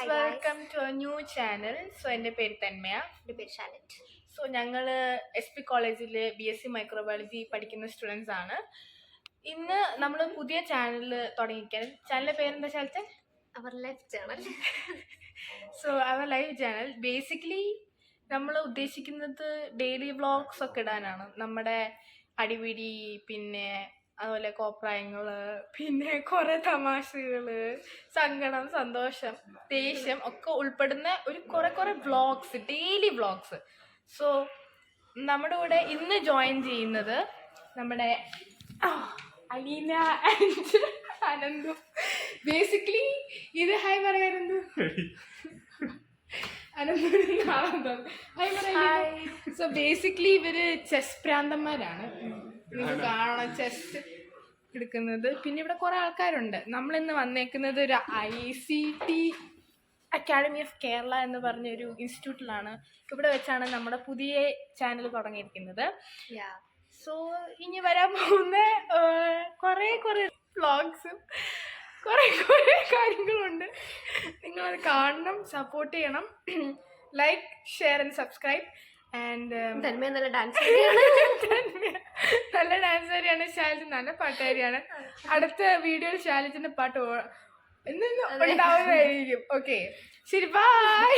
Hi welcome guys, to a new channel. So എൻ്റെ പേര് തന്മയ. എൻ്റെ പേര് ഷാലറ്റ്. സോ ഞങ്ങൾ SP കോളേജിൽ BSc മൈക്രോബയോളജി പഠിക്കുന്ന സ്റ്റുഡൻസ് ആണ്. ഇന്ന് നമ്മൾ പുതിയ ചാനൽ തുടങ്ങിയിരിക്കുകയാണ്. ചാനലിൻ്റെ പേരെന്താ ശാലത്തെ? Our life channel. So our live channel basically നമ്മൾ ഉദ്ദേശിക്കുന്നത് ഡെയിലി വ്ളോഗ്സ് ഒക്കെ ഇടാനാണ്. നമ്മുടെ അടിപിടി, പിന്നെ അതുപോലെ കോപ്രായങ്ങൾ, പിന്നെ കുറേ തമാശകൾ, സങ്കടം, സന്തോഷം, ദേഷ്യം ഒക്കെ ഉൾപ്പെടുന്ന ഒരു കുറേ വ്ളോഗ്സ്, ഡെയിലി വ്ളോഗ്സ്. സോ നമ്മുടെ കൂടെ ഇന്ന് ജോയിൻ ചെയ്യുന്നത് നമ്മുടെ അലീന ആൻഡ് അനന്തു. ബേസിക്കലി ഇത് ഹായ് പറയാനന്തു സോ ബേസിക്കലി ഇവര് ചെസ് പ്രാന്തന്മാരാണ്. നിങ്ങൾ കാണണം ചെസ് എടുക്കുന്നത്. പിന്നെ ഇവിടെ കുറെ ആൾക്കാരുണ്ട്. നമ്മളിന്ന് വന്നേക്കുന്നത് ഒരു ICT അക്കാഡമി ഓഫ് കേരള എന്ന് പറഞ്ഞൊരു ഇൻസ്റ്റിറ്റ്യൂട്ടിലാണ്. ഇവിടെ വെച്ചാണ് നമ്മുടെ പുതിയ ചാനൽ തുടങ്ങിയിരിക്കുന്നത്. സോ ഇനി വരാൻ പോകുന്ന കുറേ വ്ളോഗ്സും കുറേ കാര്യങ്ങളുണ്ട്. നിങ്ങളത് കാണണം, സപ്പോർട്ട് ചെയ്യണം. Like, share and subscribe. And Thanmaya നല്ല ഡാൻസ് നല്ല ഡാൻസറിയാണ് ശാലിജ്, നല്ല പാട്ടുകാരിയാണ്. അടുത്ത വീഡിയോയിൽ ശാലിജിന്റെ പാട്ട് ഉണ്ടാവുന്നതായിരിക്കും. ഓക്കെ, ശരി, ബൈ.